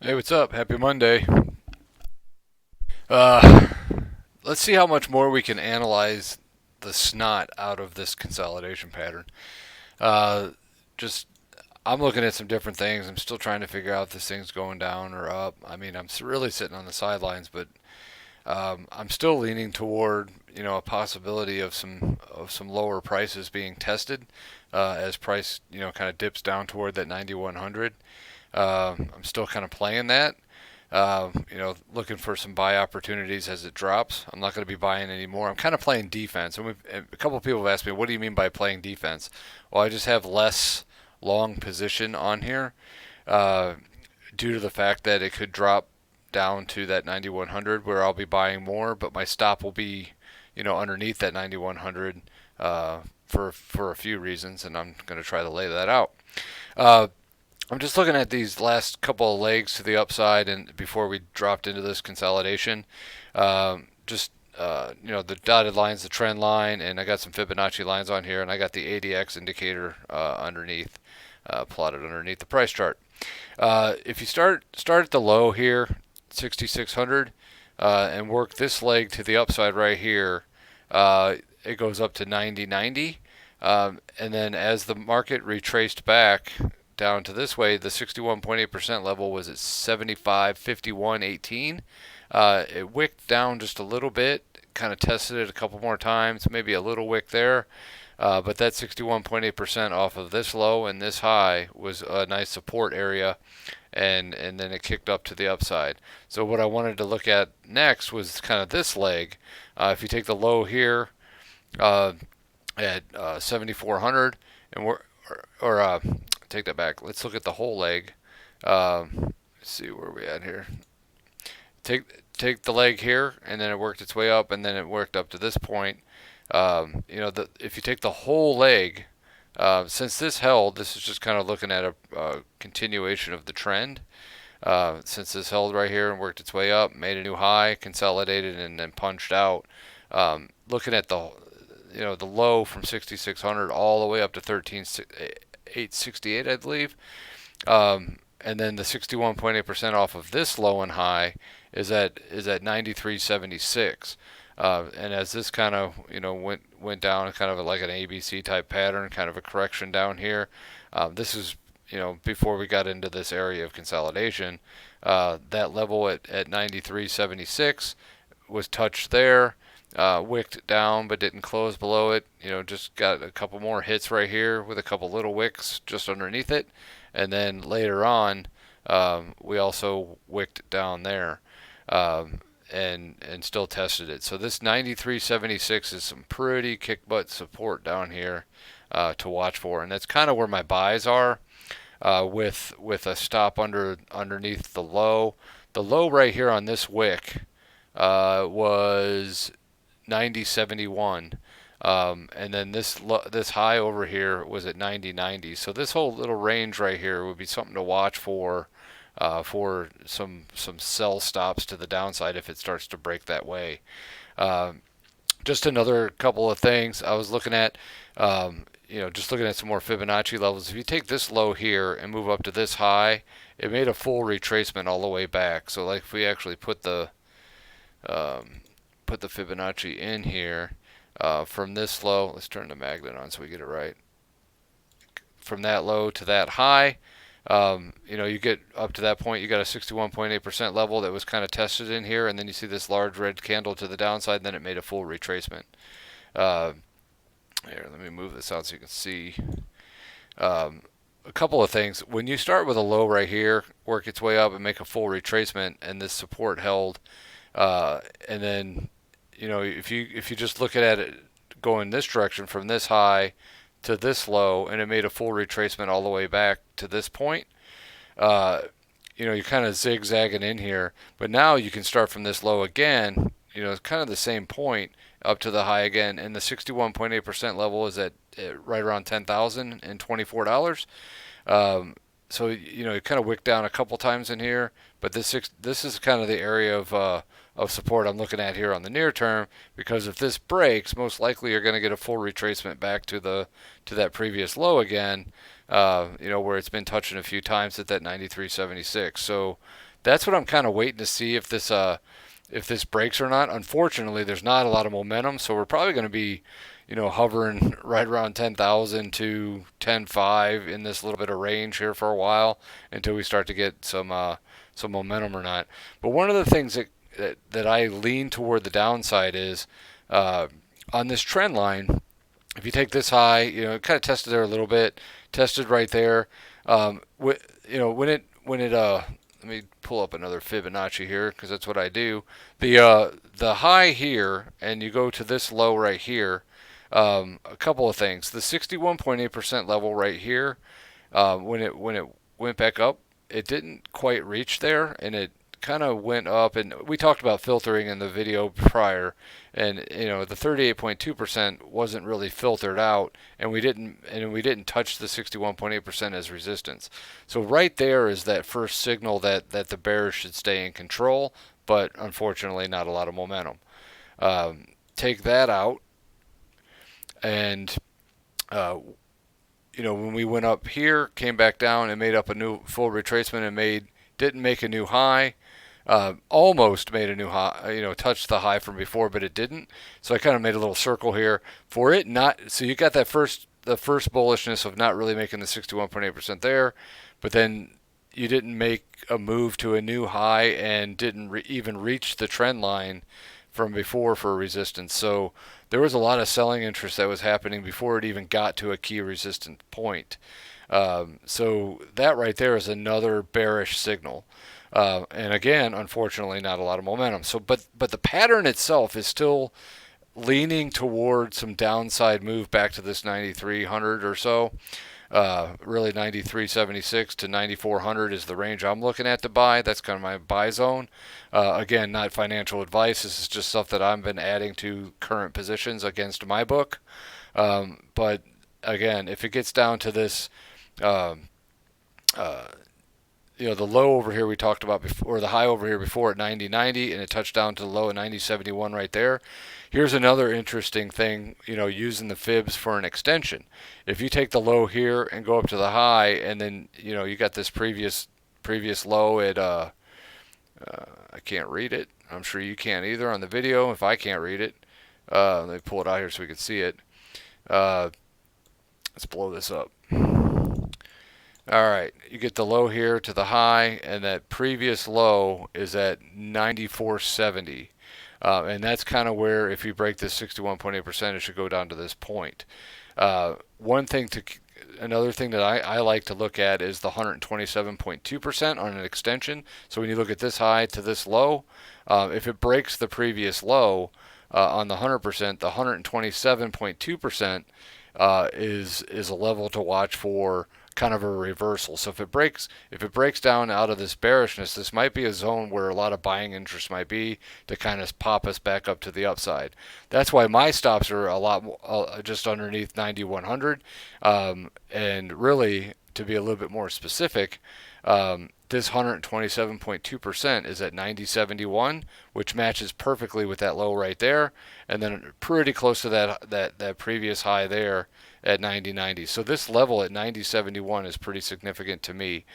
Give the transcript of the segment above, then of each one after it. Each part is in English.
Hey, what's up? Happy Monday. Uh, let's see how much more we can analyze the snot out of this consolidation pattern. Uh, just, I'm looking at some different things. I'm still trying to figure out if this thing's going down or up. I mean, really sitting on the sidelines, but I'm still leaning toward, a possibility of some lower prices being tested as price, kind of dips down toward that 9100. I'm still kind of playing that. Looking for some buy opportunities as it drops. I'm not going to be buying anymore. I'm kind of playing defense. And a couple of people have asked me, what do you mean by playing defense? Well, I just have less long position on here uh, due to the fact that it could drop down to that 9100 where I'll be buying more, but my stop will be, underneath that 9100 for a few reasons, and I'm going to try to lay that out. Uh, I'm just looking at these last couple of legs to the upside, and before we dropped into this consolidation, just the dotted lines, the trend line, and I got some Fibonacci lines on here, and I got the ADX indicator underneath, plotted underneath the price chart. If you start at the low here, 6,600, and work this leg to the upside right here, it goes up to 90.90. And then as the market retraced back down to this way, the 61.8% level was at 75.51.18. It wicked down just a little bit, kind of tested it a couple more times, maybe a little wick there. But that 61.8% off of this low and this high was a nice support area, and then it kicked up to the upside. So what I wanted to look at next was kind of this leg. If you take the low here uh, at 7,400, and take that back. Let's look at the whole leg. Let's see where we at here. Take the leg here, and then it worked its way up, and then it worked up to this point. If you take the whole leg, since this held, this is just kind of looking at a continuation of the trend. Since this held right here and worked its way up, made a new high, consolidated, and then punched out. Looking at the low from 6,600 all the way up to 13,868, I believe. And then the 61.8% off of this low and high is at 93.76. And as this kind of went down, kind of like an ABC type pattern, kind of a correction down here. This is before we got into this area of consolidation. That level at 93.76 was touched there. Wicked down but didn't close below it. Just got a couple more hits right here with a couple little wicks just underneath it, and then later on we also wicked down there, and still tested it. So this 93.76 is some pretty kick butt support down here to watch for, and that's kind of where my buys are, with a stop underneath the low. The low right here on this wick was 90.71. And then this high over here was at 90.90. So this whole little range right here would be something to watch for some sell stops to the downside if it starts to break that way. Just another couple of things I was looking at. Just looking at some more Fibonacci levels. If you take this low here and move up to this high, it made a full retracement all the way back. So like if we actually put the Fibonacci in here, from this low, let's turn the magnet on so we get it right. From that low to that high, you get up to that point, you got a 61.8% level that was kind of tested in here, and then you see this large red candle to the downside, and then it made a full retracement. Here, let me move this out so you can see. A couple of things. When you start with a low right here, work its way up and make a full retracement, and this support held, and then if you just look at it going this direction from this high to this low, and it made a full retracement all the way back to this point, you're kind of zigzagging in here. But now you can start from this low again, it's kind of the same point up to the high again, and the 61.8% level is at right around $10,024. So it kind of wicked down a couple times in here, but this is kind of the area of support I'm looking at here on the near term, because if this breaks, most likely you're going to get a full retracement back to that previous low again, where it's been touching a few times at that 93.76. So That's what I'm kind of waiting to see if this breaks or not. Unfortunately, there's not a lot of momentum, so we're probably going to be, hovering right around 10,000 to 10.5 in this little bit of range here for a while until we start to get some momentum or not. But one of the things that I lean toward the downside is on this trend line. If you take this high, it kind of tested there a little bit, tested right there. When it let me pull up another Fibonacci here because that's what I do. The high here, and you go to this low right here. A couple of things. The 61.8% level right here, when it went back up, it didn't quite reach there, and it kind of went up. And we talked about filtering in the video prior, and the 38.2% wasn't really filtered out, and we didn't touch the 61.8% as resistance. So right there is that first signal that the bears should stay in control, but unfortunately not a lot of momentum. Take that out, and when we went up here, came back down and made up a new full retracement and didn't make a new high. Almost made a new high, touched the high from before, but it didn't. So I kind of made a little circle here for it not. So you got the first bullishness of not really making the 61.8% there, but then you didn't make a move to a new high and didn't even reach the trend line from before for resistance. So there was a lot of selling interest that was happening before it even got to a key resistance point. So that right there is another bearish signal. And again, unfortunately, not a lot of momentum. So, but the pattern itself is still leaning toward some downside move back to this 9,300 or so. Really 9,376 to 9,400 is the range I'm looking at to buy. That's kind of my buy zone. Again, not financial advice. This is just stuff that I've been adding to current positions against my book. But again, if it gets down to this, the low over here we talked about before, or the high over here before at 90.90, and it touched down to the low at 90.71 right there. Here's another interesting thing, using the fibs for an extension. If you take the low here and go up to the high, and then you got this previous low at I can't read it. I'm sure you can't either on the video. If I can't read it, let me pull it out here so we can see it. Let's blow this up. All right, you get the low here to the high, and that previous low is at 94.70. And that's kind of where, if you break this 61.8%, it should go down to this point. Another thing that I like to look at is the 127.2% on an extension. So when you look at this high to this low, if it breaks the previous low on the 100%, the 127.2% is a level to watch for, kind of a reversal. So if it breaks down out of this bearishness, this might be a zone where a lot of buying interest might be to kind of pop us back up to the upside. That's why my stops are a lot just underneath 9,100, and really, to be a little bit more specific, this 127.2% is at 90.71, which matches perfectly with that low right there, and then pretty close to that previous high there at 90.90. So this level at 90.71 is pretty significant to me.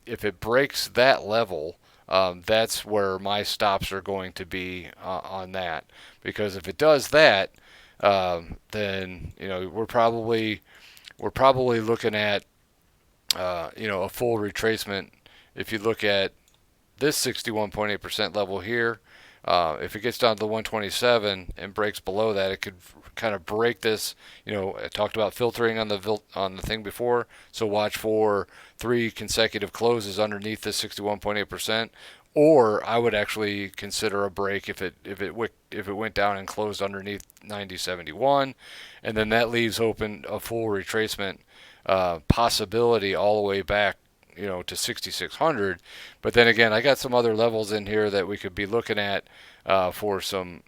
If it breaks that level, that's where my stops are going to be on that. Because if it does that, then we're probably looking at a full retracement. If you look at this 61.8% level here, if it gets down to the 127 and breaks below that, it could kind of break this. I talked about filtering on the thing before, so watch for 3 consecutive closes underneath this 61.8%. Or I would actually consider a break if it went down and closed underneath 90.71, and then that leaves open a full retracement possibility all the way back to 6,600. But then again, I got some other levels in here that we could be looking at for some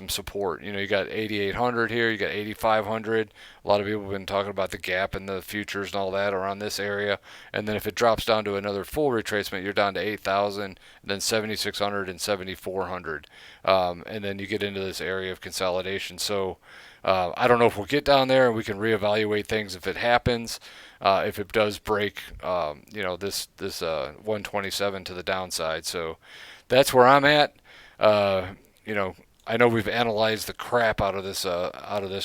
support. You got 8,800 here, you got 8,500. A lot of people have been talking about the gap and the futures and all that around this area. And then if it drops down to another full retracement, you're down to 8,000, and then 7,600 and 7,400. And then you get into this area of consolidation. So I don't know if we'll get down there and we can reevaluate things if it happens. if it does break, this 127 to the downside. So that's where I'm at. Uh, you know, I know we've analyzed the crap out of this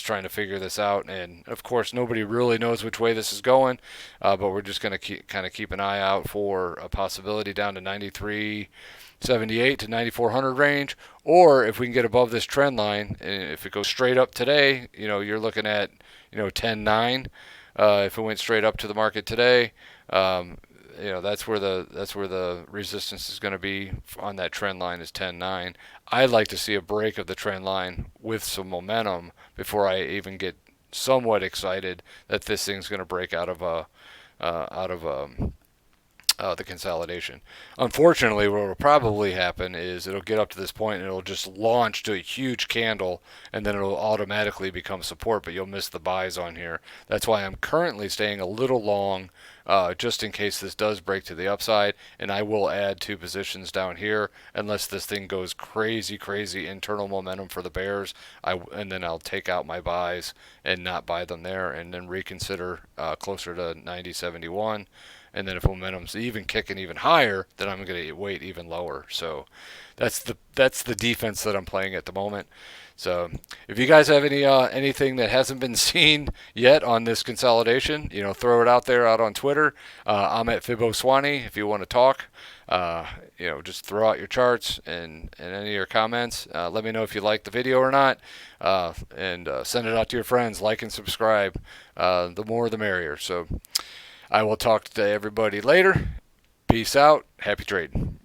trying to figure this out, and of course nobody really knows which way this is going. But we're just going to keep an eye out for a possibility down to 93.78 to 9400 range, or if we can get above this trend line, and if it goes straight up today, you're looking at 10.9. If it went straight up to the market today, that's where the resistance is going to be on that trend line is 10.9. I'd like to see a break of the trend line with some momentum before I even get somewhat excited that this thing's going to break out of the consolidation. Unfortunately, what will probably happen is it'll get up to this point and it'll just launch to a huge candle, and then it'll automatically become support, but you'll miss the buys on here. That's why I'm currently staying a little long, just in case this does break to the upside, and I will add 2 positions down here unless this thing goes crazy, crazy internal momentum for the bears. And then I'll take out my buys and not buy them there, and then reconsider closer to 90.71. And then if momentum's even kicking even higher, then I'm going to wait even lower. So that's the defense that I'm playing at the moment. So if you guys have anything that hasn't been seen yet on this consolidation, throw it out there out on Twitter. I'm at FiboSwanny if you want to talk. Just throw out your charts and any of your comments. Let me know if you like the video or not, and send it out to your friends. Like and subscribe. The more the merrier. So I will talk to everybody later. Peace out. Happy trading.